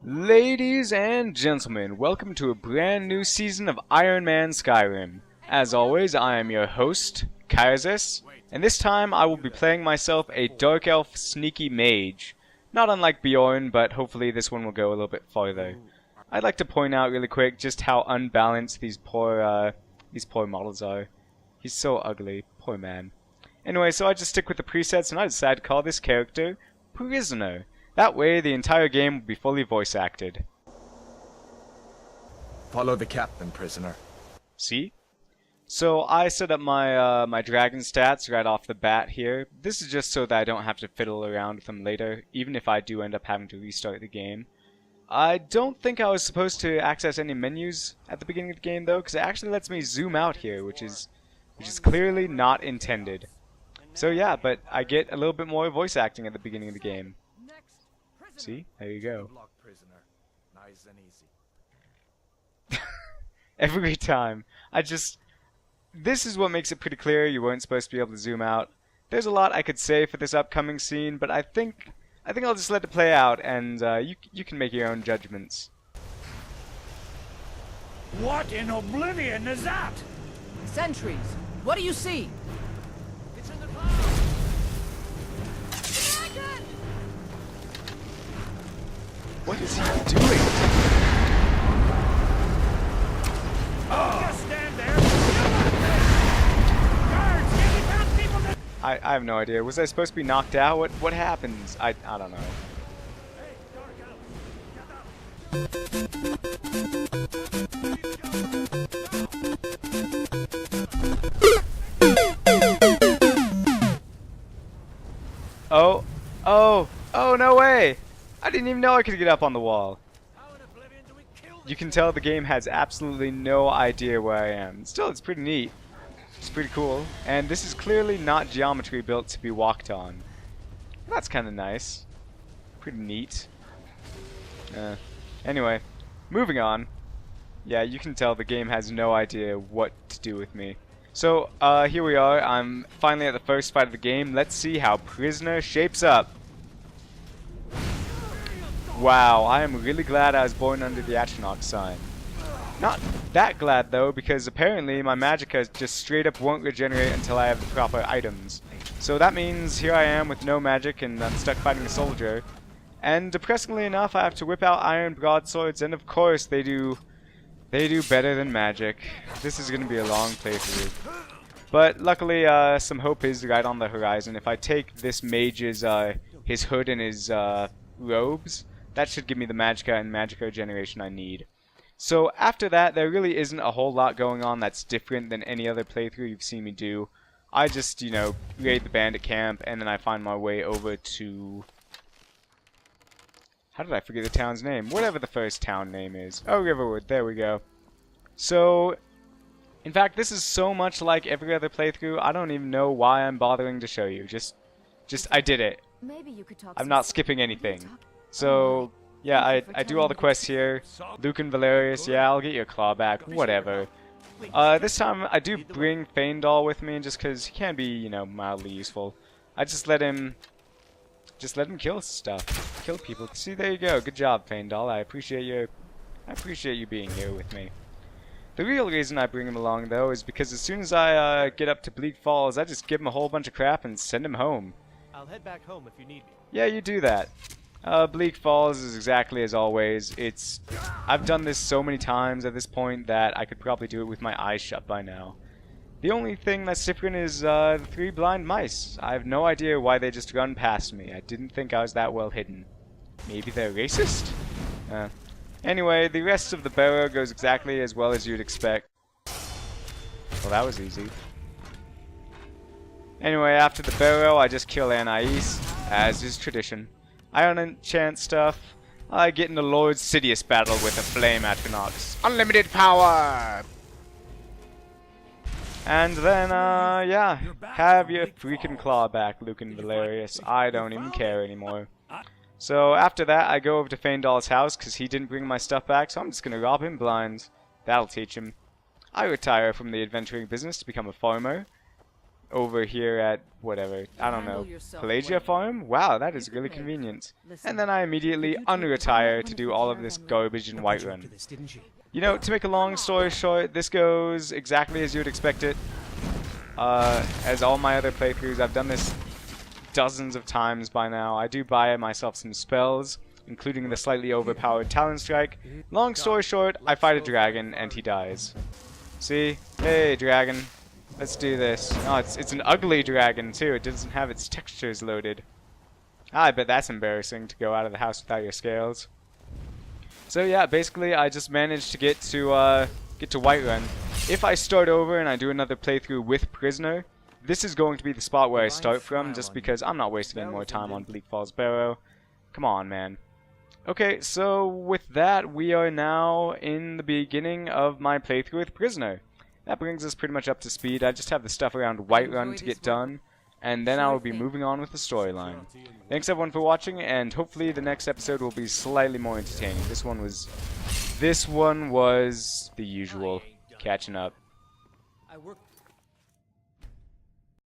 Ladies and gentlemen, welcome to a brand new season of Ironman Skyrim. As always, I am your host, Kairos, and this time I will be playing myself a Dark Elf Sneaky Mage. Not unlike Bjorn, but hopefully this one will go a little bit farther. I'd like to point out really quick just how unbalanced these poor models are. He's so ugly, poor man. Anyway, so I just stick with the presets and I decided to call this character Prisoner. That way, the entire game will be fully voice acted. Follow the captain, prisoner. See? So I set up my my dragon stats right off the bat here. This is just so that I don't have to fiddle around with them later, even if I do end up having to restart the game. I don't think I was supposed to access any menus at the beginning of the game though, because it actually lets me zoom out here, which is clearly not intended. So yeah, but I get a little bit more voice acting at the beginning of the game. See? There you go. Nice and easy. Every time. This is what makes it pretty clear you weren't supposed to be able to zoom out. There's a lot I could say for this upcoming scene, but I think I'll just let it play out, and you can make your own judgments. What in oblivion is that? Sentries, what do you see? It's in the clouds. What is he doing? Just stand there. Guards, get me down, people that... I have no idea. Was I supposed to be knocked out? What happens? I don't know. Hey, Dark Elf. Oh, no way! I didn't even know I could get up on the wall. How in oblivion do we kill this? You can tell the game has absolutely no idea where I am. Still, it's pretty neat. It's pretty cool. And this is clearly not geometry built to be walked on. That's kind of nice. Pretty neat. Anyway, moving on. Yeah, you can tell the game has no idea what to do with me. So, here we are. I'm finally at the first fight of the game. Let's see how Prisoner shapes up. Wow, I am really glad I was born under the Atronach sign. Not that glad though, because apparently my magicka just straight up won't regenerate until I have the proper items. So that means here I am with no magic and I'm stuck fighting a soldier. And depressingly enough, I have to whip out iron broadswords, and of course they do better than magic. This is going to be a long playthrough. But luckily, some hope is right on the horizon. If I take this mage's his hood and his robes, that should give me the magicka and magicka generation I need. So after that, there really isn't a whole lot going on that's different than any other playthrough you've seen me do. I just, raid the bandit camp, and then I find my way over to... How did I forget the town's name? Whatever the first town name is. Oh, Riverwood. There we go. So, in fact, this is so much like every other playthrough, I don't even know why I'm bothering to show you. Just I did it. Maybe you could talk. I'm not skipping anything. So, yeah, I do all the quests here. Luke and Valerius, yeah, I'll get your claw back. Whatever. This time, I do bring Faendal with me, just because he can be, mildly useful. I just let him kill stuff. Kill people. See, there you go. Good job, Faendal. I appreciate you being here with me. The real reason I bring him along, though, is because as soon as I get up to Bleak Falls, I just give him a whole bunch of crap and send him home. I'll head back home if you need me. Yeah, you do that. Bleak Falls is exactly as always. I've done this so many times at this point that I could probably do it with my eyes shut by now. The only thing that's different is the 3 blind mice. I have no idea why they just run past me. I didn't think I was that well hidden. Maybe they're racist? Anyway, the rest of the barrow goes exactly as well as you'd expect. Well, that was easy. Anyway, after the barrow, I just kill Anais, as is tradition. I unenchant stuff. I get in the Lord Sidious battle with a flame Atronachs. Unlimited power! And then, yeah, have your freaking claw back, Luke and Valerius. I don't even care anymore. So after that, I go over to Faendal's house, because he didn't bring my stuff back, so I'm just going to rob him blind. That'll teach him. I retire from the adventuring business to become a farmer. over here at whatever, I don't know, Handle yourself, Pelagia Wade. Farm? Wow, that is You really can make it. convenient. Listen, And then I immediately could you take unretire the to do wonderful all of caravan this later? garbage in Put you up Whiterun. to this, didn't she? You know, to make a long story short, this goes exactly as you would expect it. As all my other playthroughs, I've done this dozens of times by now. I do buy myself some spells, including the slightly overpowered Talon Strike. Long story short, I fight a dragon and he dies. See? Hey, dragon. Let's do this. Oh, it's an ugly dragon too. It doesn't have its textures loaded. I bet that's embarrassing to go out of the house without your scales. So yeah, basically I just managed to get to Whiterun. If I start over and I do another playthrough with Prisoner, this is going to be the spot where I start from, just because I'm not wasting any more time on Bleak Falls Barrow. Come on, man. Okay, so with that, we are now in the beginning of my playthrough with Prisoner. That brings us pretty much up to speed. I just have the stuff around Whiterun to get done, and then I will be moving on with the storyline. Thanks everyone for watching, and hopefully the next episode will be slightly more entertaining. This one was the usual, catching up. I work